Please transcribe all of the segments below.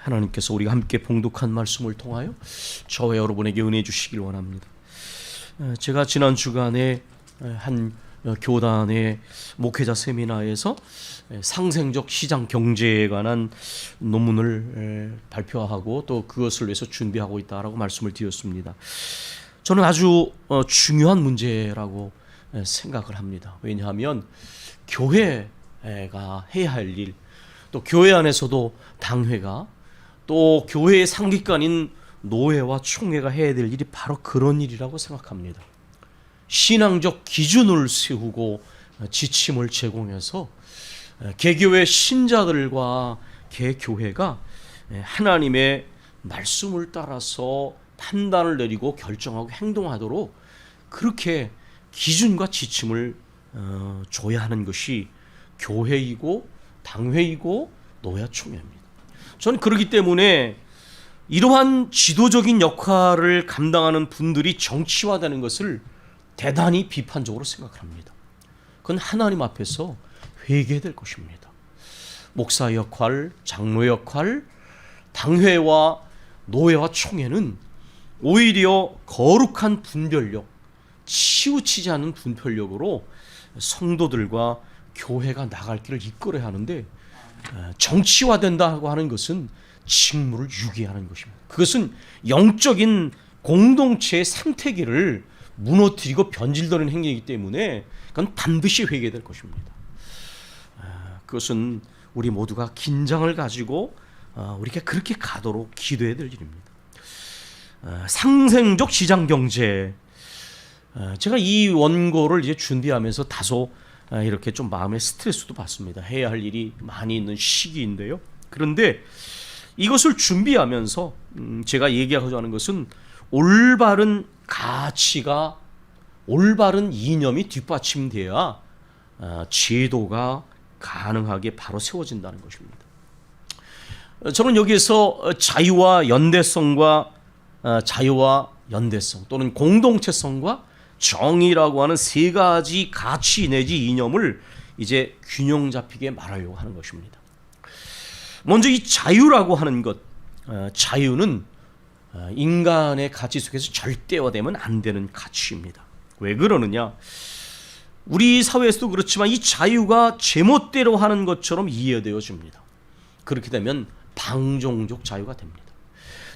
하나님께서 우리가 함께 봉독한 말씀을 통하여 저와 여러분에게 은혜 주시길 원합니다. 제가 지난 주간에 한 교단의 목회자 세미나에서 상생적 시장 경제에 관한 논문을 발표하고 또 그것을 위해서 준비하고 있다라고 말씀을 드렸습니다. 저는 아주 중요한 문제라고 생각을 합니다. 왜냐하면 교회가 해야 할 일, 또 교회 안에서도 당회가, 또 교회의 상기관인 노회와 총회가 해야 될 일이 바로 그런 일이라고 생각합니다. 신앙적 기준을 세우고 지침을 제공해서 개교회 신자들과 개교회가 하나님의 말씀을 따라서 판단을 내리고 결정하고 행동하도록 그렇게 기준과 지침을 줘야 하는 것이 교회이고 당회이고 노회 총회입니다. 저는 그렇기 때문에 이러한 지도적인 역할을 감당하는 분들이 정치화되는 것을 대단히 비판적으로 생각합니다. 그건 하나님 앞에서 회개될 것입니다. 목사 역할, 장로 역할, 당회와 노회와 총회는 오히려 거룩한 분별력, 치우치지 않은 분별력으로 성도들과 교회가 나갈 길을 이끌어야 하는데, 정치화된다고 하는 것은 직무를 유기하는 것입니다. 그것은 영적인 공동체의 생태계를 무너뜨리고 변질되는 행위이기 때문에 그건 반드시 회개될 것입니다. 그것은 우리 모두가 긴장을 가지고 우리가 그렇게 가도록 기도해야 될 일입니다. 상생적 시장 경제, 제가 이 원고를 이제 준비하면서 다소 이렇게 좀 마음의 스트레스도 받습니다. 해야 할 일이 많이 있는 시기인데요. 그런데 이것을 준비하면서 제가 얘기하고자 하는 것은 올바른 가치가, 올바른 이념이 뒷받침돼야 제도가 가능하게 바로 세워진다는 것입니다. 저는 여기에서 자유와 연대성과 또는 공동체성과 정의라고 하는 세 가지 가치 내지 이념을 이제 균형 잡히게 말하려고 하는 것입니다. 먼저 이 자유라고 하는 것, 자유는 인간의 가치 속에서 절대화되면 안 되는 가치입니다. 왜 그러느냐? 우리 사회에서도 그렇지만 이 자유가 제멋대로 하는 것처럼 이해되어집니다. 그렇게 되면 방종적 자유가 됩니다.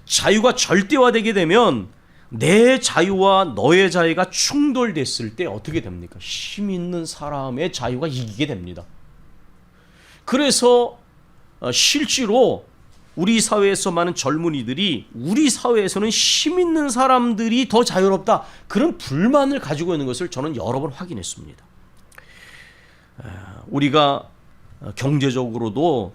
자유가 절대화되게 되면 내 자유와 너의 자유가 충돌됐을 때 어떻게 됩니까? 힘 있는 사람의 자유가 이기게 됩니다. 그래서 실제로 우리 사회에서 많은 젊은이들이 우리 사회에서는 힘 있는 사람들이 더 자유롭다, 그런 불만을 가지고 있는 것을 저는 여러 번 확인했습니다. 우리가 경제적으로도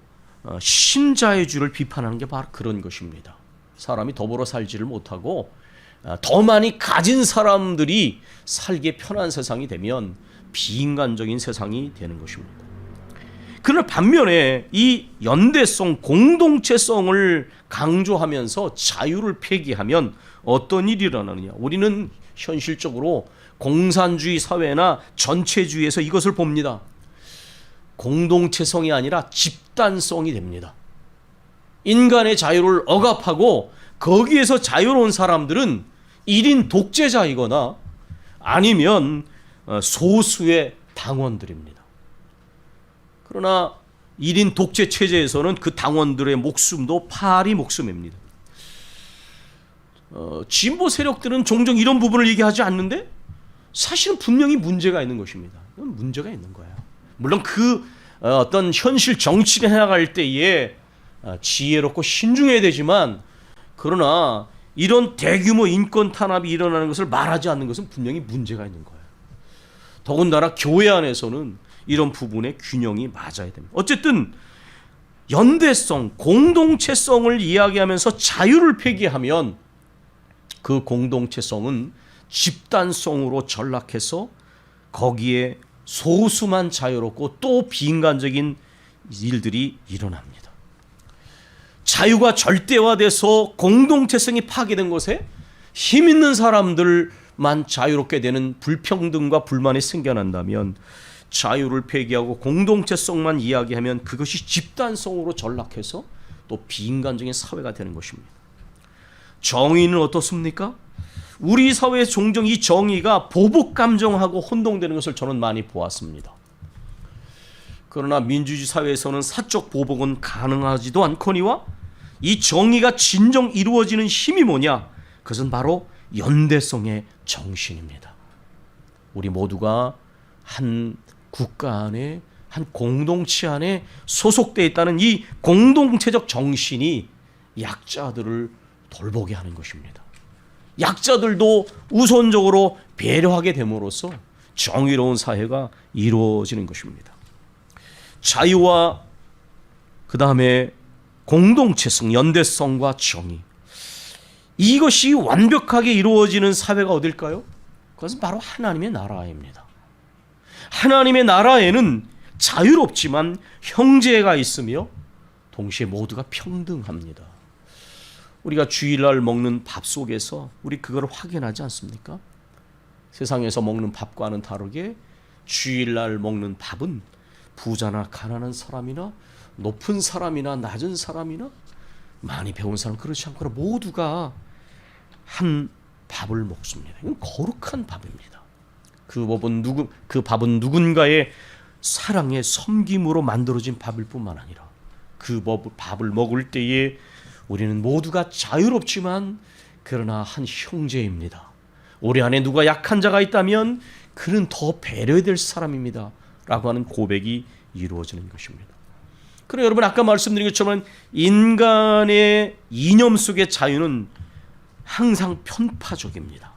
신자유주의를 비판하는 게 바로 그런 것입니다. 사람이 더불어 살지를 못하고 더 많이 가진 사람들이 살기에 편한 세상이 되면 비인간적인 세상이 되는 것입니다. 그러나 반면에 이 연대성, 공동체성을 강조하면서 자유를 폐기하면 어떤 일이 일어나느냐? 우리는 현실적으로 공산주의 사회나 전체주의에서 이것을 봅니다. 공동체성이 아니라 집단성이 됩니다. 인간의 자유를 억압하고 거기에서 자유로운 사람들은 1인 독재자이거나 아니면 소수의 당원들입니다. 그러나 1인 독재 체제에서는 그 당원들의 목숨도 파리 목숨입니다. 진보 세력들은 종종 이런 부분을 얘기하지 않는데 사실은 분명히 문제가 있는 것입니다. 문제가 있는 거예요. 물론 그 어떤 현실 정치를 해나갈 때에 지혜롭고 신중해야 되지만, 그러나 이런 대규모 인권 탄압이 일어나는 것을 말하지 않는 것은 분명히 문제가 있는 거예요. 더군다나 교회 안에서는 이런 부분의 균형이 맞아야 됩니다. 어쨌든 연대성, 공동체성을 이야기하면서 자유를 폐기하면 그 공동체성은 집단성으로 전락해서 거기에 소수만 자유롭고 또 비인간적인 일들이 일어납니다. 자유가 절대화돼서 공동체성이 파괴된 곳에 힘 있는 사람들만 자유롭게 되는 불평등과 불만이 생겨난다면, 자유를 폐기하고 공동체성만 이야기하면 그것이 집단성으로 전락해서 또 비인간적인 사회가 되는 것입니다. 정의는 어떻습니까? 우리 사회에 종종 이 정의가 보복 감정하고 혼동되는 것을 저는 많이 보았습니다. 그러나 민주주의 사회에서는 사적 보복은 가능하지도 않거니와 이 정의가 진정 이루어지는 힘이 뭐냐? 그것은 바로 연대성의 정신입니다. 우리 모두가 한 국가 안에, 한 공동체 안에 소속되어 있다는 이 공동체적 정신이 약자들을 돌보게 하는 것입니다. 약자들도 우선적으로 배려하게 됨으로써 정의로운 사회가 이루어지는 것입니다. 자유와 그 다음에 공동체성, 연대성과 정의, 이것이 완벽하게 이루어지는 사회가 어딜까요? 그것은 바로 하나님의 나라입니다. 하나님의 나라에는 자유롭지만 형제가 있으며 동시에 모두가 평등합니다. 우리가 주일날 먹는 밥 속에서 우리 그걸 확인하지 않습니까? 세상에서 먹는 밥과는 다르게 주일날 먹는 밥은 부자나 가난한 사람이나 높은 사람이나 낮은 사람이나 많이 배운 사람 그렇지 않거나 모두가 한 밥을 먹습니다. 이건 거룩한 밥입니다. 그 밥은 누군가의 사랑의 섬김으로 만들어진 밥일 뿐만 아니라 그 밥을 먹을 때에 우리는 모두가 자유롭지만 그러나 한 형제입니다. 우리 안에 누가 약한 자가 있다면 그는 더 배려해야 될 사람입니다. 라고 하는 고백이 이루어지는 것입니다. 그리고 여러분 아까 말씀드린 것처럼 인간의 이념 속의 자유는 항상 편파적입니다.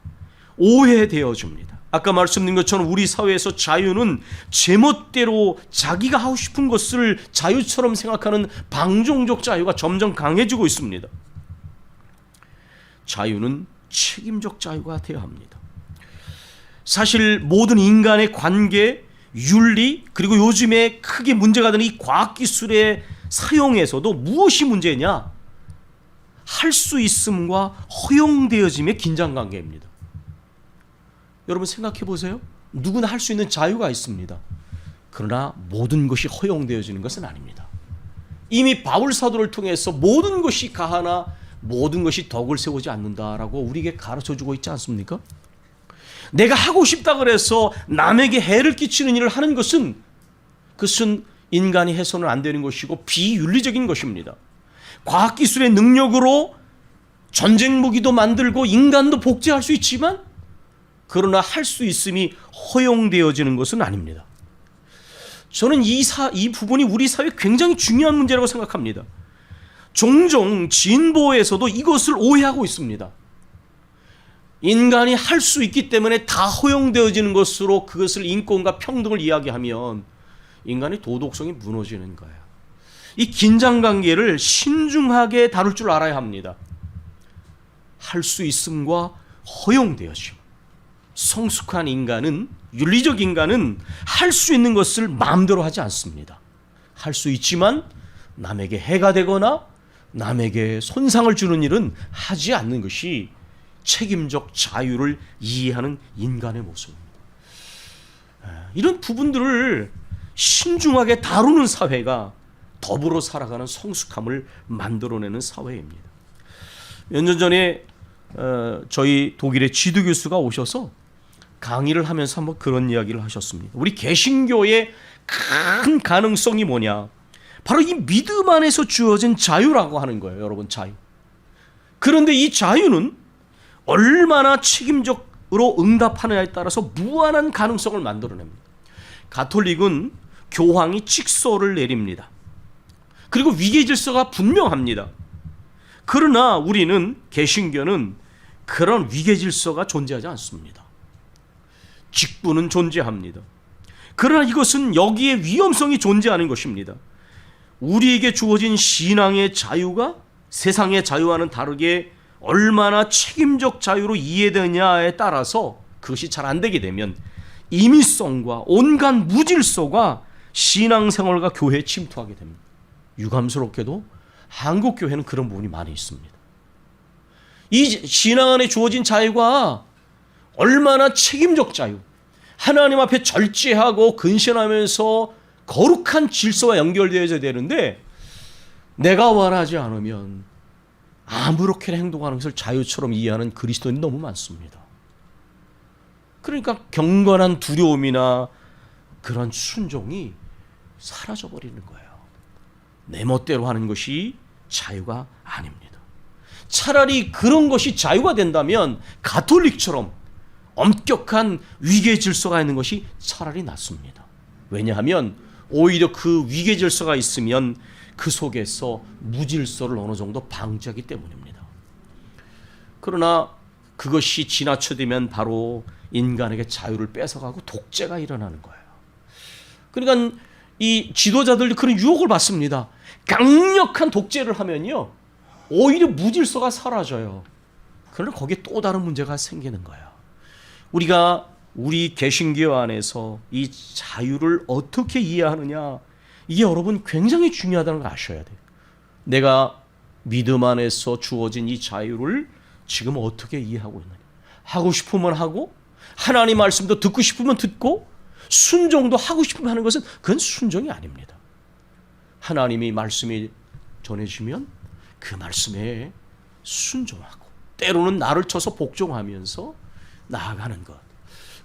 오해되어집니다. 아까 말씀드린 것처럼 우리 사회에서 자유는 제멋대로 자기가 하고 싶은 것을 자유처럼 생각하는 방종적 자유가 점점 강해지고 있습니다. 자유는 책임적 자유가 되어야 합니다. 사실 모든 인간의 관계, 윤리, 그리고 요즘에 크게 문제가 되는 이 과학기술의 사용에서도 무엇이 문제냐? 할 수 있음과 허용되어짐의 긴장관계입니다. 여러분 생각해 보세요. 누구나 할 수 있는 자유가 있습니다. 그러나 모든 것이 허용되어지는 것은 아닙니다. 이미 바울 사도를 통해서 모든 것이 가하나 모든 것이 덕을 세우지 않는다라고 우리에게 가르쳐주고 있지 않습니까? 내가 하고 싶다 그래서 남에게 해를 끼치는 일을 하는 것은 그것은 인간이 해서는 안 되는 것이고 비윤리적인 것입니다. 과학기술의 능력으로 전쟁 무기도 만들고 인간도 복제할 수 있지만 그러나 할 수 있음이 허용되어지는 것은 아닙니다. 저는 이 부분이 우리 사회에 굉장히 중요한 문제라고 생각합니다. 종종 진보에서도 이것을 오해하고 있습니다. 인간이 할 수 있기 때문에 다 허용되어지는 것으로 그것을 인권과 평등을 이야기하면 인간의 도덕성이 무너지는 거예요. 이 긴장관계를 신중하게 다룰 줄 알아야 합니다. 할 수 있음과 허용되어짐. 성숙한 인간은, 윤리적 인간은 할 수 있는 것을 마음대로 하지 않습니다. 할 수 있지만 남에게 해가 되거나 남에게 손상을 주는 일은 하지 않는 것이 책임적 자유를 이해하는 인간의 모습입니다. 이런 부분들을 신중하게 다루는 사회가 더불어 살아가는 성숙함을 만들어내는 사회입니다. 몇 년 전에 저희 독일의 지도 교수가 오셔서 강의를 하면서 한번 그런 이야기를 하셨습니다. 우리 개신교의 큰 가능성이 뭐냐? 바로 이 믿음 안에서 주어진 자유라고 하는 거예요. 여러분, 자유. 그런데 이 자유는 얼마나 책임적으로 응답하느냐에 따라서 무한한 가능성을 만들어냅니다. 가톨릭은 교황이 직서를 내립니다. 그리고 위계 질서가 분명합니다. 그러나 우리는 개신교는 그런 위계 질서가 존재하지 않습니다. 직분은 존재합니다. 그러나 이것은 여기에 위험성이 존재하는 것입니다. 우리에게 주어진 신앙의 자유가 세상의 자유와는 다르게 얼마나 책임적 자유로 이해되냐에 따라서 그것이 잘 안 되게 되면 임의성과 온갖 무질서가 신앙생활과 교회에 침투하게 됩니다. 유감스럽게도 한국 교회는 그런 부분이 많이 있습니다. 이 신앙 안에 주어진 자유가 얼마나 책임적 자유, 하나님 앞에 절제하고 근신하면서 거룩한 질서와 연결되어야 되는데 내가 원하지 않으면 아무렇게나 행동하는 것을 자유처럼 이해하는 그리스도인이 너무 많습니다. 그러니까 경건한 두려움이나 그런 순종이 사라져버리는 거예요. 내 멋대로 하는 것이 자유가 아닙니다. 차라리 그런 것이 자유가 된다면 가톨릭처럼 엄격한 위계 질서가 있는 것이 차라리 낫습니다. 왜냐하면 오히려 그 위계 질서가 있으면 그 속에서 무질서를 어느 정도 방지하기 때문입니다. 그러나 그것이 지나쳐되면 바로 인간에게 자유를 뺏어가고 독재가 일어나는 거예요. 그러니까 이 지도자들이 그런 유혹을 받습니다. 강력한 독재를 하면요, 오히려 무질서가 사라져요. 그러나 거기에 또 다른 문제가 생기는 거예요. 우리가 우리 개신교 안에서 이 자유를 어떻게 이해하느냐, 이게 여러분 굉장히 중요하다는 걸 아셔야 돼요. 내가 믿음 안에서 주어진 이 자유를 지금 어떻게 이해하고 있느냐. 하고 싶으면 하고, 하나님 말씀도 듣고 싶으면 듣고, 순종도 하고 싶으면 하는 것은 그건 순종이 아닙니다. 하나님이 말씀이 전해지면 그 말씀에 순종하고, 때로는 나를 쳐서 복종하면서 나아가는 것,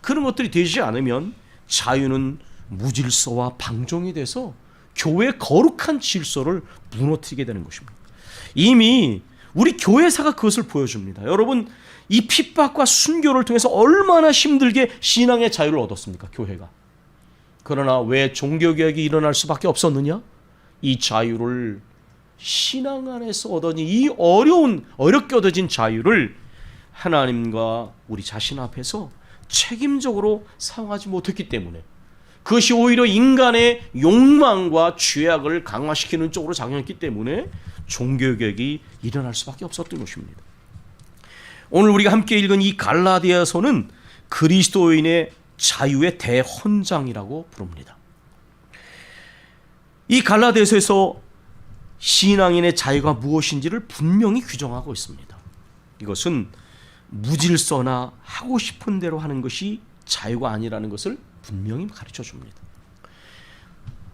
그런 것들이 되지 않으면 자유는 무질서와 방종이 돼서 교회의 거룩한 질서를 무너뜨리게 되는 것입니다. 이미 우리 교회사가 그것을 보여줍니다. 여러분, 이 핍박과 순교를 통해서 얼마나 힘들게 신앙의 자유를 얻었습니까, 교회가. 그러나 왜 종교개혁이 일어날 수밖에 없었느냐? 이 자유를 신앙 안에서 얻어진 이 어렵게 얻어진 자유를 하나님과 우리 자신 앞에서 책임적으로 사용하지 못했기 때문에, 그것이 오히려 인간의 욕망과 죄악을 강화시키는 쪽으로 작용했기 때문에 종교개혁이 일어날 수밖에 없었던 것입니다. 오늘 우리가 함께 읽은 이 갈라디아서는 그리스도인의 자유의 대헌장이라고 부릅니다. 이 갈라디아서에서 신앙인의 자유가 무엇인지를 분명히 규정하고 있습니다. 이것은 무질서나 하고 싶은 대로 하는 것이 자유가 아니라는 것을 분명히 가르쳐 줍니다.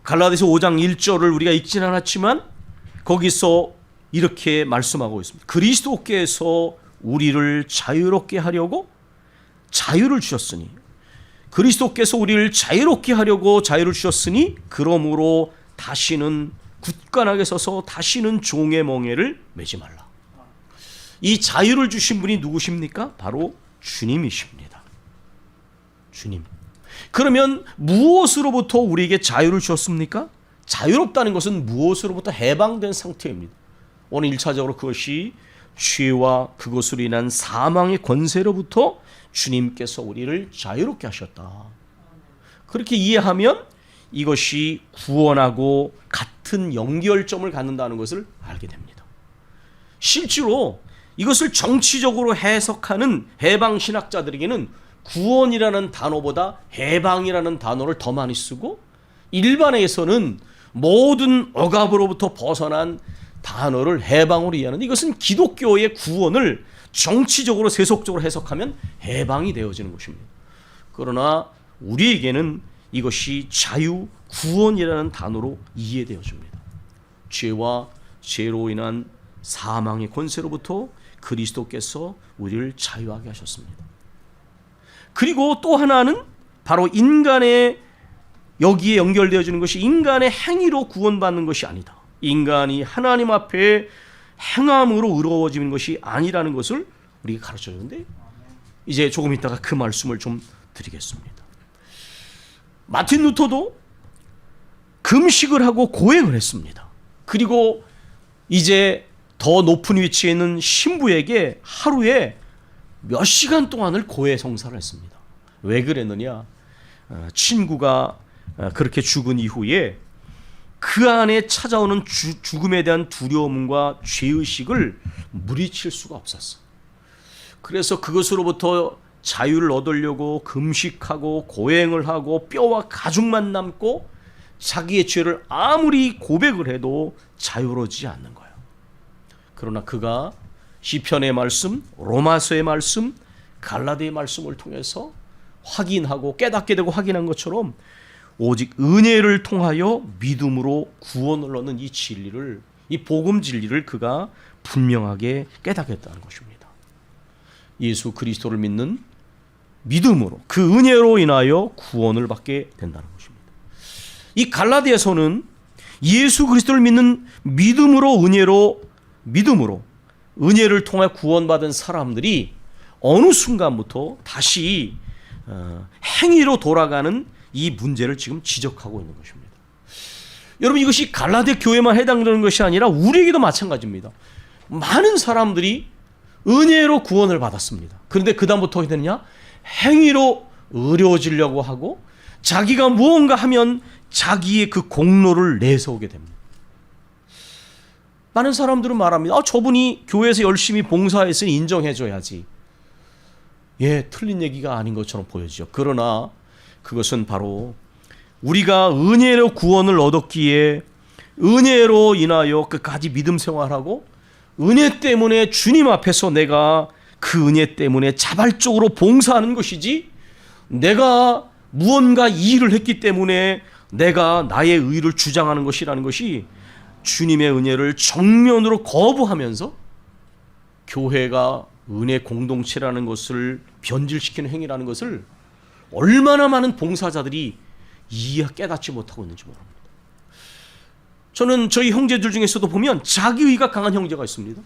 갈라디아서 5장 1절을 우리가 읽진 않았지만 거기서 이렇게 말씀하고 있습니다. 그리스도께서 우리를 자유롭게 하려고 자유를 주셨으니, 그리스도께서 우리를 자유롭게 하려고 자유를 주셨으니 그러므로 다시는 굳건하게 서서 다시는 종의 멍에를 매지 말라. 이 자유를 주신 분이 누구십니까? 바로 주님이십니다. 주님. 그러면 무엇으로부터 우리에게 자유를 주었습니까? 자유롭다는 것은 무엇으로부터 해방된 상태입니다. 오늘 1차적으로 그것이 죄와 그것으로 인한 사망의 권세로부터 주님께서 우리를 자유롭게 하셨다. 그렇게 이해하면 이것이 구원하고 같은 연결점을 갖는다는 것을 알게 됩니다. 실제로 이것을 정치적으로 해석하는 해방신학자들에게는 구원이라는 단어보다 해방이라는 단어를 더 많이 쓰고, 일반에서는 모든 억압으로부터 벗어난 단어를 해방으로 이해하는, 이것은 기독교의 구원을 정치적으로 세속적으로 해석하면 해방이 되어지는 것입니다. 그러나 우리에게는 이것이 자유, 구원이라는 단어로 이해되어집니다. 죄와 죄로 인한 사망의 권세로부터 그리스도께서 우리를 자유하게 하셨습니다. 그리고 또 하나는 바로 인간의, 여기에 연결되어지는 것이 인간의 행위로 구원받는 것이 아니다. 인간이 하나님 앞에 행함으로 의로워지는 것이 아니라는 것을 우리가 가르쳐주는데, 이제 조금 있다가 그 말씀을 좀 드리겠습니다. 마틴 루터도 금식을 하고 고행을 했습니다. 그리고 이제 더 높은 위치에 있는 신부에게 하루에 몇 시간 동안을 고해 성사를 했습니다. 왜 그랬느냐? 친구가 그렇게 죽은 이후에 그 안에 찾아오는 죽음에 대한 두려움과 죄의식을 물리칠 수가 없었어. 그래서 그것으로부터 자유를 얻으려고 금식하고 고행을 하고 뼈와 가죽만 남고 자기의 죄를 아무리 고백을 해도 자유로워지지 않는 거예요. 그러나 그가 시편의 말씀, 로마서의 말씀, 갈라디아의 말씀을 통해서 확인하고 깨닫게 되고 확인한 것처럼 오직 은혜를 통하여 믿음으로 구원을 얻는 이 진리를 이 복음 진리를 그가 분명하게 깨닫겠다는 것입니다. 예수 그리스도를 믿는 믿음으로 그 은혜로 인하여 구원을 받게 된다는 것입니다. 이 갈라디아서는 예수 그리스도를 믿는 믿음으로 은혜를 통해 구원받은 사람들이 어느 순간부터 다시 행위로 돌아가는 이 문제를 지금 지적하고 있는 것입니다. 여러분, 이것이 갈라디아 교회만 해당되는 것이 아니라 우리에게도 마찬가지입니다. 많은 사람들이 은혜로 구원을 받았습니다. 그런데 그 다음부터 어떻게 되느냐? 행위로 의로워지려고 하고 자기가 무언가 하면 자기의 그 공로를 내세우게 됩니다. 많은 사람들은 말합니다. 저분이 교회에서 열심히 봉사했으니 인정해줘야지. 틀린 얘기가 아닌 것처럼 보여지죠. 그러나 그것은 바로 우리가 은혜로 구원을 얻었기에 은혜로 인하여 끝까지 믿음 생활하고 은혜 때문에 주님 앞에서 내가 그 은혜 때문에 자발적으로 봉사하는 것이지, 내가 무언가 이 일을 했기 때문에 내가 나의 의를 주장하는 것이라는 것이 주님의 은혜를 정면으로 거부하면서 교회가 은혜 공동체라는 것을 변질시키는 행위라는 것을 얼마나 많은 봉사자들이 깨닫지 못하고 있는지 모릅니다. 저는 저희 형제들 중에서도 보면 자기의가 강한 형제가 있습니다.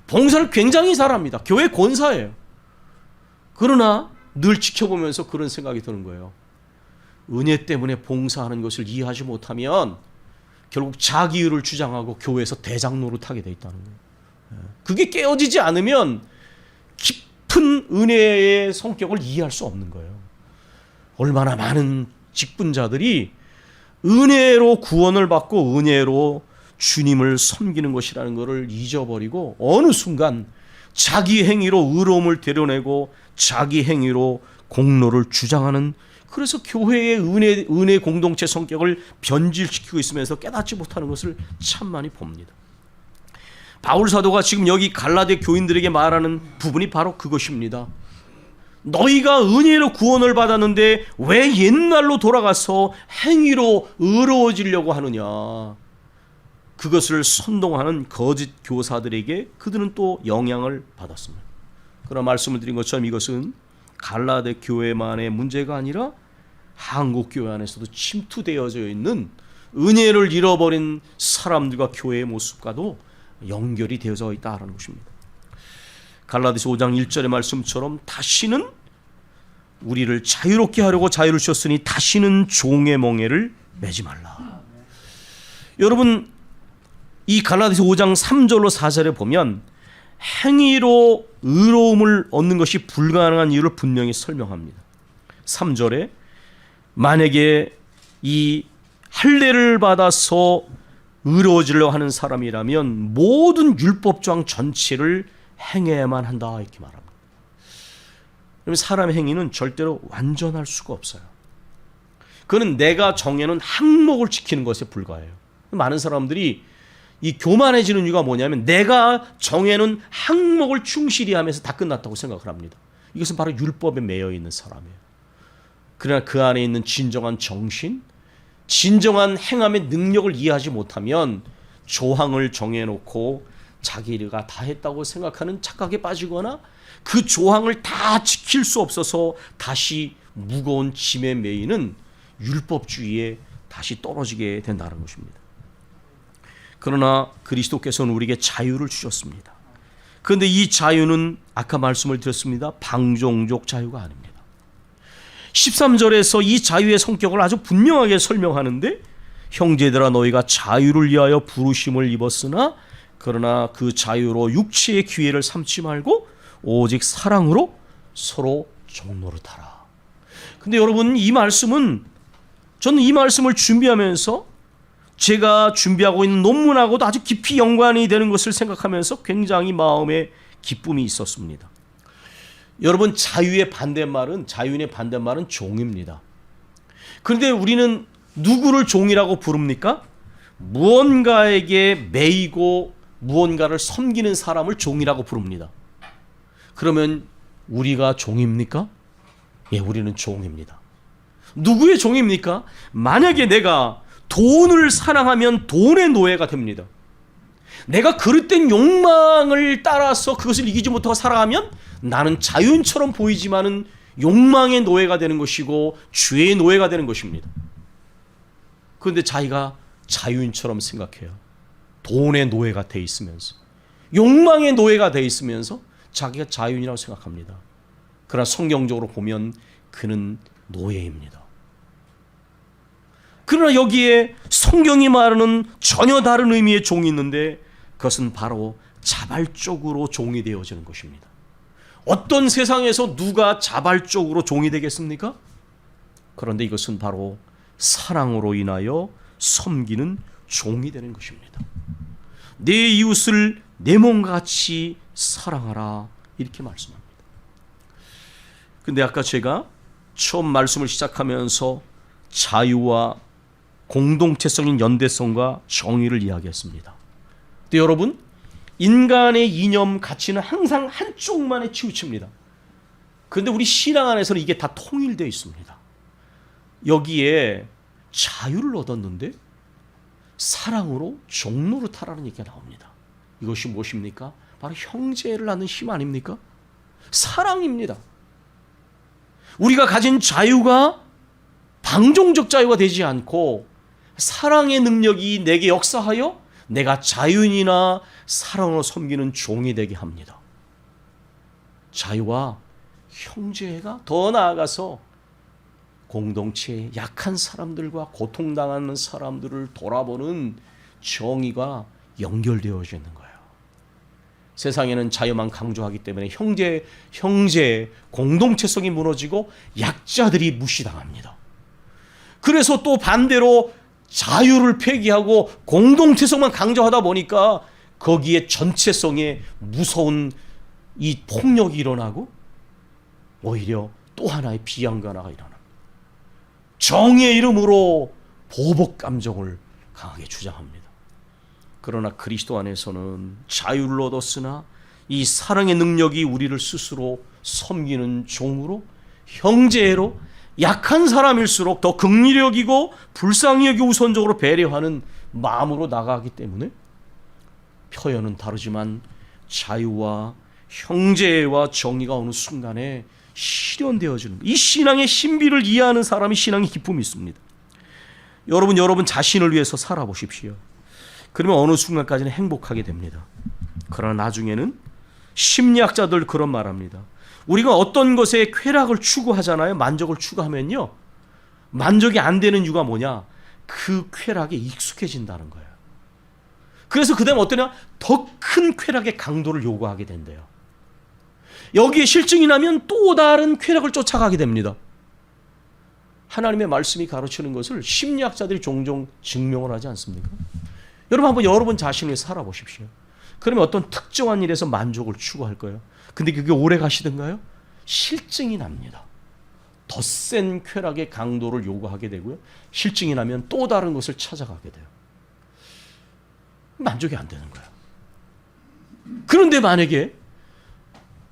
봉사를 굉장히 잘합니다. 교회 권사예요. 그러나 늘 지켜보면서 그런 생각이 드는 거예요. 은혜 때문에 봉사하는 것을 이해하지 못하면 결국 자기의를 주장하고 교회에서 대장 노릇하게 돼 있다는 거예요. 그게 깨어지지 않으면 깊은 은혜의 성격을 이해할 수 없는 거예요. 얼마나 많은 직분자들이 은혜로 구원을 받고 은혜로 주님을 섬기는 것이라는 것을 잊어버리고 어느 순간 자기 행위로 의로움을 드러내고 자기 행위로 공로를 주장하는, 그래서 교회의 은혜 공동체 성격을 변질시키고 있으면서 깨닫지 못하는 것을 참 많이 봅니다. 바울 사도가 지금 여기 갈라디아 교인들에게 말하는 부분이 바로 그것입니다. 너희가 은혜로 구원을 받았는데 왜 옛날로 돌아가서 행위로 의로워지려고 하느냐. 그것을 선동하는 거짓 교사들에게 그들은 또 영향을 받았습니다. 그러나 말씀을 드린 것처럼 이것은 갈라디아 교회만의 문제가 아니라 한국 교회 안에서도 침투되어져 있는 은혜를 잃어버린 사람들과 교회의 모습과도 연결이 되어져 있다는 것입니다. 갈라디아서 5장 1절의 말씀처럼 다시는 우리를 자유롭게 하려고 자유를 주셨으니 다시는 종의 멍에를 매지 말라. 여러분, 이 갈라디아서 5장 3절로 4절에 보면 행위로 의로움을 얻는 것이 불가능한 이유를 분명히 설명합니다. 3절에 만약에 이 할례를 받아서 의로워지려고 하는 사람이라면 모든 율법조항 전체를 행해야만 한다, 이렇게 말합니다. 사람의 행위는 절대로 완전할 수가 없어요. 그는 내가 정해놓은 항목을 지키는 것에 불과해요. 많은 사람들이 이 교만해지는 이유가 뭐냐면 내가 정해놓은 항목을 충실히 하면서 다 끝났다고 생각을 합니다. 이것은 바로 율법에 매여 있는 사람이에요. 그러나 그 안에 있는 진정한 정신, 진정한 행함의 능력을 이해하지 못하면 조항을 정해놓고 자기가 다 했다고 생각하는 착각에 빠지거나 그 조항을 다 지킬 수 없어서 다시 무거운 짐에 매이는 율법주의에 다시 떨어지게 된다는 것입니다. 그러나 그리스도께서는 우리에게 자유를 주셨습니다. 그런데 이 자유는 아까 말씀을 드렸습니다. 방종족 자유가 아닙니다. 13절에서 이 자유의 성격을 아주 분명하게 설명하는데, 형제들아 너희가 자유를 위하여 부르심을 입었으나 그러나 그 자유로 육체의 기회를 삼지 말고 오직 사랑으로 서로 종노릇하라. 근데 여러분, 이 말씀은 저는 이 말씀을 준비하면서 제가 준비하고 있는 논문하고도 아주 깊이 연관이 되는 것을 생각하면서 굉장히 마음에 기쁨이 있었습니다. 여러분, 자유인의 반대말은 종입니다. 그런데 우리는 누구를 종이라고 부릅니까? 무언가에게 매이고 무언가를 섬기는 사람을 종이라고 부릅니다. 그러면 우리가 종입니까? 예, 우리는 종입니다. 누구의 종입니까? 만약에 내가 돈을 사랑하면 돈의 노예가 됩니다. 내가 그릇된 욕망을 따라서 그것을 이기지 못하고 살아가면 나는 자유인처럼 보이지만은 욕망의 노예가 되는 것이고 죄의 노예가 되는 것입니다. 그런데 자기가 자유인처럼 생각해요. 돈의 노예가 돼 있으면서, 욕망의 노예가 돼 있으면서 자기가 자유인이라고 생각합니다. 그러나 성경적으로 보면 그는 노예입니다. 그러나 여기에 성경이 말하는 전혀 다른 의미의 종이 있는데 그것은 바로 자발적으로 종이 되어지는 것입니다. 어떤 세상에서 누가 자발적으로 종이 되겠습니까? 그런데 이것은 바로 사랑으로 인하여 섬기는 종이 되는 것입니다. 내 이웃을 내 몸과 같이 사랑하라 이렇게 말씀합니다. 근데 아까 제가 처음 말씀을 시작하면서 자유와 공동체적인 연대성과 정의를 이야기했습니다. 근데 여러분, 인간의 이념 가치는 항상 한쪽만에 치우칩니다. 그런데 우리 신앙 안에서는 이게 다 통일되어 있습니다. 여기에 자유를 얻었는데 사랑으로 종노릇하라는 얘기가 나옵니다. 이것이 무엇입니까? 바로 형제를 낳는 힘 아닙니까? 사랑입니다. 우리가 가진 자유가 방종적 자유가 되지 않고 사랑의 능력이 내게 역사하여 내가 자유인이나 사랑으로 섬기는 종이 되게 합니다. 자유와 형제가 더 나아가서 공동체의 약한 사람들과 고통당하는 사람들을 돌아보는 정의가 연결되어져 있는 거예요. 세상에는 자유만 강조하기 때문에 형제 공동체성이 무너지고 약자들이 무시당합니다. 그래서 또 반대로 자유를 폐기하고 공동체성만 강조하다 보니까 거기에 전체성에 무서운 이 폭력이 일어나고 오히려 또 하나의 비양가나가 일어납니다. 정의의 이름으로 보복 감정을 강하게 주장합니다. 그러나 그리스도 안에서는 자유를 얻었으나 이 사랑의 능력이 우리를 스스로 섬기는 종으로, 형제로, 약한 사람일수록 더 긍휼히 여기고 불쌍히 여기고 우선적으로 배려하는 마음으로 나가기 때문에 표현은 다르지만 자유와 형제와 정의가 어느 순간에 실현되어지는, 이 신앙의 신비를 이해하는 사람이 신앙의 기쁨이 있습니다. 여러분 자신을 위해서 살아보십시오. 그러면 어느 순간까지는 행복하게 됩니다. 그러나 나중에는 심리학자들 그런 말합니다. 우리가 어떤 것에 쾌락을 추구하잖아요. 만족을 추구하면요, 만족이 안 되는 이유가 뭐냐? 그 쾌락에 익숙해진다는 거예요. 그래서 그 다음에 어떠냐? 더 큰 쾌락의 강도를 요구하게 된대요. 여기에 실증이 나면 또 다른 쾌락을 쫓아가게 됩니다. 하나님의 말씀이 가르치는 것을 심리학자들이 종종 증명을 하지 않습니까? 여러분 한번 여러분 자신을 살아보십시오. 그러면 어떤 특정한 일에서 만족을 추구할 거예요. 근데 그게 오래 가시던가요? 실증이 납니다. 더 센 쾌락의 강도를 요구하게 되고요. 실증이 나면 또 다른 것을 찾아가게 돼요. 만족이 안 되는 거예요. 그런데 만약에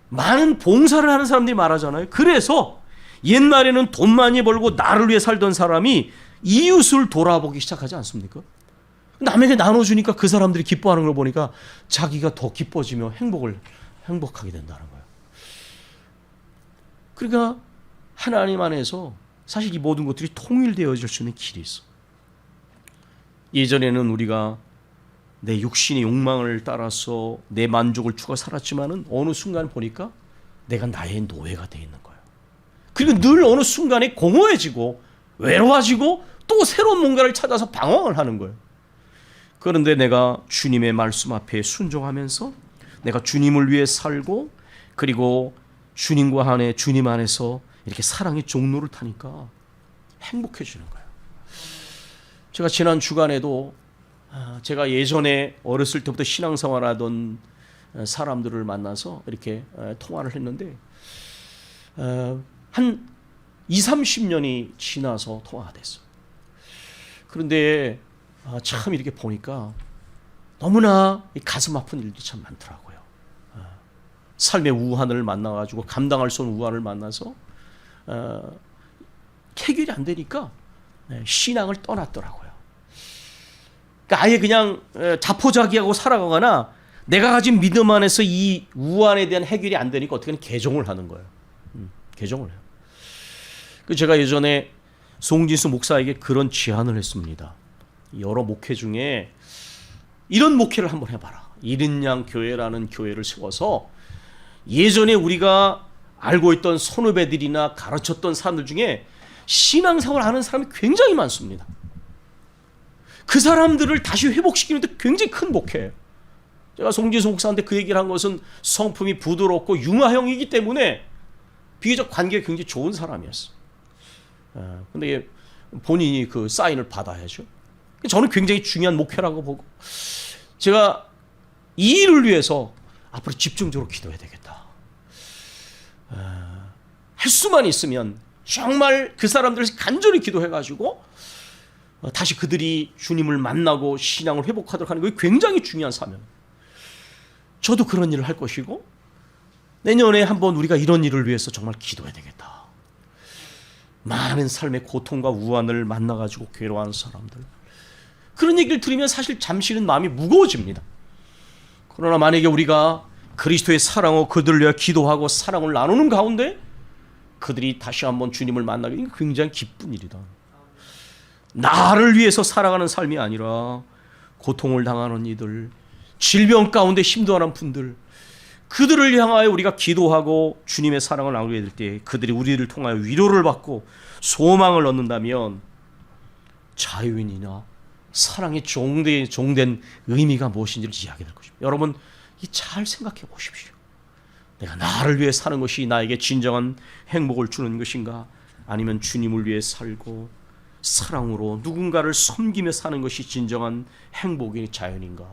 많은 봉사를 하는 사람들이 말하잖아요. 그래서 옛날에는 돈 많이 벌고 나를 위해 살던 사람이 이웃을 돌아보기 시작하지 않습니까? 남에게 나눠주니까 그 사람들이 기뻐하는 걸 보니까 자기가 더 기뻐지며 행복하게 된다는 거예요. 그러니까 하나님 안에서 사실 이 모든 것들이 통일되어질 수 있는 길이 있어. 예전에는 우리가 내 육신의 욕망을 따라서 내 만족을 추구하고 살았지만은 어느 순간 보니까 내가 나의 노예가 되어 있는 거예요. 그리고 늘 어느 순간에 공허해지고 외로워지고 또 새로운 뭔가를 찾아서 방황을 하는 거예요. 그런데 내가 주님의 말씀 앞에 순종하면서 내가 주님을 위해 살고 그리고 주님과 주님 안에서 이렇게 사랑의 종로를 타니까 행복해지는 거예요. 제가 지난 주간에도 제가 예전에 어렸을 때부터 신앙생활하던 사람들을 만나서 이렇게 통화를 했는데 한 20-30년이 지나서 통화가 됐어요. 그런데 참 이렇게 보니까 너무나 가슴 아픈 일들이 참 많더라고요. 삶의 우환을 만나가지고 감당할 수 없는 우환을 만나서 해결이 안 되니까 신앙을 떠났더라고요. 그러니까 아예 그냥 자포자기하고 살아가거나 내가 가진 믿음 안에서 이 우환에 대한 해결이 안 되니까 어떻게든 개종을 하는 거예요. 개종을 해요. 제가 예전에 송진수 목사에게 그런 제안을 했습니다. 여러 목회 중에 이런 목회를 한번 해봐라. 이른양 교회라는 교회를 세워서 예전에 우리가 알고 있던 선후배들이나 가르쳤던 사람들 중에 신앙생활을 하는 사람이 굉장히 많습니다. 그 사람들을 다시 회복시키는 데 굉장히 큰 목회예요. 제가 송진수 목사한테 그 얘기를 한 것은 성품이 부드럽고 융화형이기 때문에 비교적 관계가 굉장히 좋은 사람이었어요. 근데 본인이 그 사인을 받아야죠. 저는 굉장히 중요한 목회라고 보고 제가 이 일을 위해서 앞으로 집중적으로 기도해야 되겠다. 할 수만 있으면 정말 그 사람들 간절히 기도해가지고 다시 그들이 주님을 만나고 신앙을 회복하도록 하는 게 굉장히 중요한 사명. 저도 그런 일을 할 것이고 내년에 한번 우리가 이런 일을 위해서 정말 기도해야 되겠다. 많은 삶의 고통과 우환을 만나가지고 괴로워하는 사람들, 그런 얘기를 들으면 사실 잠시는 마음이 무거워집니다. 그러나 만약에 우리가 그리스도의 사랑으로 그들을 위해 기도하고 사랑을 나누는 가운데 그들이 다시 한번 주님을 만나게 되는 굉장히 기쁜 일이다. 나를 위해서 살아가는 삶이 아니라 고통을 당하는 이들, 질병 가운데 힘들어하는 분들, 그들을 향하여 우리가 기도하고 주님의 사랑을 나누게 될 때 그들이 우리를 통하여 위로를 받고 소망을 얻는다면 자유인이나 사랑의 종된 의미가 무엇인지를 이해하게 될 것입니다. 여러분, 잘 생각해 보십시오. 내가 나를 위해 사는 것이 나에게 진정한 행복을 주는 것인가? 아니면 주님을 위해 살고 사랑으로 누군가를 섬기며 사는 것이 진정한 행복의 자연인가?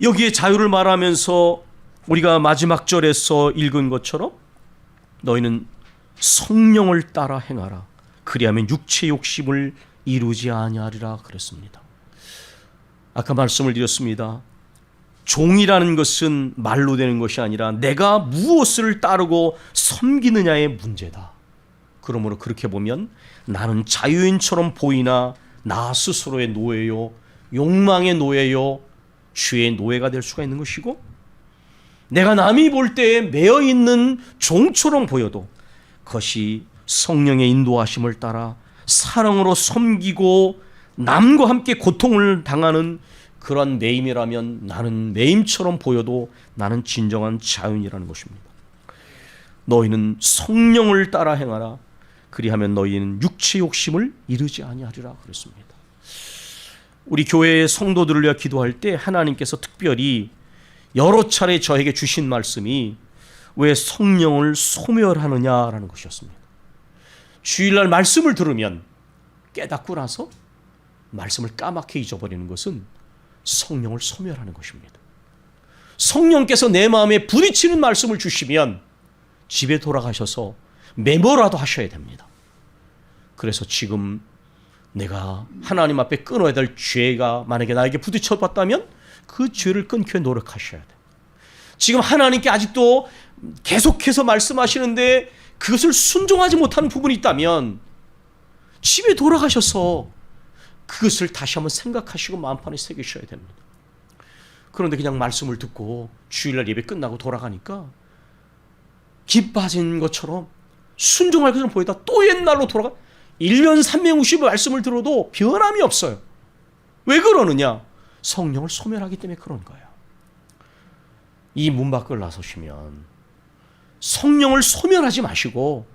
여기에 자유를 말하면서 우리가 마지막 절에서 읽은 것처럼 너희는 성령을 따라 행하라. 그리하면 육체의 욕심을 이루지 아니하리라 그랬습니다. 아까 말씀을 드렸습니다. 종이라는 것은 말로 되는 것이 아니라 내가 무엇을 따르고 섬기느냐의 문제다. 그러므로 그렇게 보면 나는 자유인처럼 보이나 나 스스로의 노예요, 욕망의 노예요, 죄의 노예가 될 수가 있는 것이고, 내가 남이 볼 때에 매여 있는 종처럼 보여도 그것이 성령의 인도하심을 따라 사랑으로 섬기고 남과 함께 고통을 당하는 그러한 매임이라면 나는 매임처럼 보여도 나는 진정한 자유인이라는 것입니다. 너희는 성령을 따라 행하라. 그리하면 너희는 육체 욕심을 이루지 아니하리라 그랬습니다. 우리 교회의 성도들을 위해 기도할 때 하나님께서 특별히 여러 차례 저에게 주신 말씀이 왜 성령을 소멸하느냐라는 것이었습니다. 주일날 말씀을 들으면 깨닫고 나서 말씀을 까맣게 잊어버리는 것은 성령을 소멸하는 것입니다. 성령께서 내 마음에 부딪히는 말씀을 주시면 집에 돌아가셔서 메모라도 하셔야 됩니다. 그래서 지금 내가 하나님 앞에 끊어야 될 죄가 만약에 나에게 부딪혀봤다면 그 죄를 끊기 위해 노력하셔야 돼요. 지금 하나님께 아직도 계속해서 말씀하시는데 그것을 순종하지 못하는 부분이 있다면 집에 돌아가셔서 그것을 다시 한번 생각하시고 마음판에 새기셔야 됩니다. 그런데 그냥 말씀을 듣고 주일날 예배 끝나고 돌아가니까 기 빠진 것처럼 순종할 것처럼 보이다 또 옛날로 돌아가 1년 360일 말씀을 들어도 변함이 없어요. 왜 그러느냐? 성령을 소멸하기 때문에 그런 거예요. 이 문 밖을 나서시면 성령을 소멸하지 마시고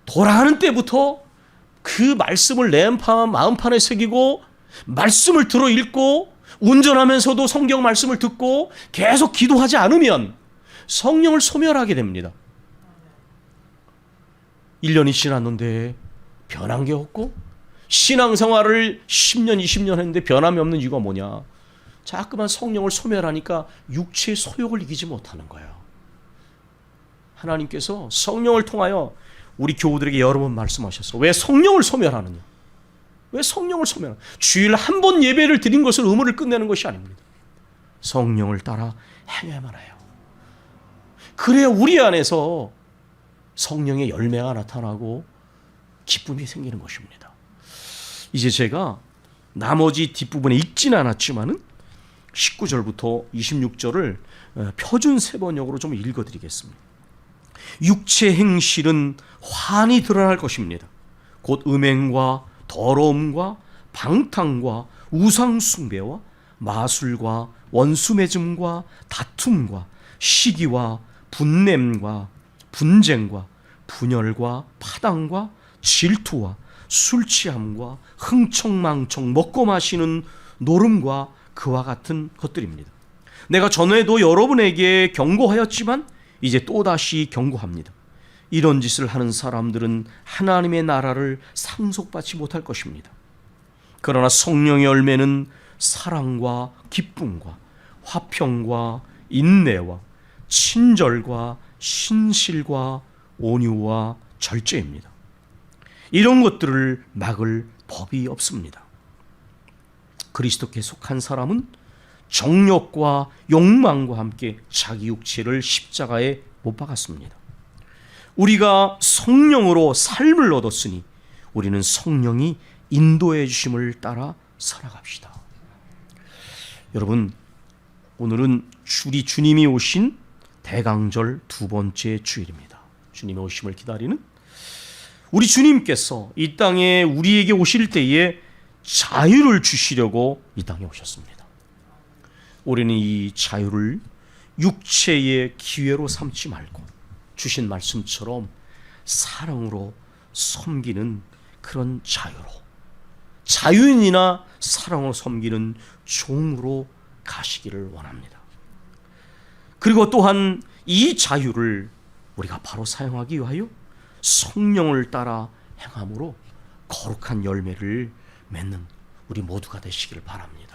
돌아가는 때부터 그 말씀을 내 마음판에 새기고 말씀을 들어 읽고 운전하면서도 성경 말씀을 듣고 계속 기도하지 않으면 성령을 소멸하게 됩니다. 1년이 지났는데 변한 게 없고 신앙생활을 10년, 20년 했는데 변함이 없는 이유가 뭐냐? 자꾸만 성령을 소멸하니까 육체의 소욕을 이기지 못하는 거예요. 하나님께서 성령을 통하여 우리 교우들에게 여러 번 말씀하셨어. 왜 성령을 소멸하느냐? 왜 성령을 소멸하느냐? 주일 한 번 예배를 드린 것을 의무를 끝내는 것이 아닙니다. 성령을 따라 행해야만 해요. 그래야 우리 안에서 성령의 열매가 나타나고 기쁨이 생기는 것입니다. 이제 제가 나머지 뒷부분에 읽지는 않았지만은 19절부터 26절을 표준 세번역으로 좀 읽어드리겠습니다. 육체 행실은 환히 드러날 것입니다. 곧 음행과 더러움과 방탕과 우상숭배와 마술과 원수매즘과 다툼과 시기와 분냄과 분쟁과 분열과 파당과 질투와 술취함과 흥청망청 먹고 마시는 노름과 그와 같은 것들입니다. 내가 전에도 여러분에게 경고하였지만 이제 또다시 경고합니다. 이런 짓을 하는 사람들은 하나님의 나라를 상속받지 못할 것입니다. 그러나 성령의 열매는 사랑과 기쁨과 화평과 인내와 친절과 신실과 온유와 절제입니다. 이런 것들을 막을 법이 없습니다. 그리스도께 속한 사람은 정욕과 욕망과 함께 자기 육체를 십자가에 못 박았습니다. 우리가 성령으로 삶을 얻었으니 우리는 성령이 인도해 주심을 따라 살아갑시다. 여러분, 오늘은 우리 주님이 오신 대강절 두 번째 주일입니다. 주님의 오심을 기다리는 우리 주님께서 이 땅에 우리에게 오실 때에 자유를 주시려고 이 땅에 오셨습니다. 우리는 이 자유를 육체의 기회로 삼지 말고 주신 말씀처럼 사랑으로 섬기는 그런 자유로, 자유인이나 사랑으로 섬기는 종으로 가시기를 원합니다. 그리고 또한 이 자유를 우리가 바로 사용하기 위하여 성령을 따라 행함으로 거룩한 열매를 맺는 우리 모두가 되시기를 바랍니다.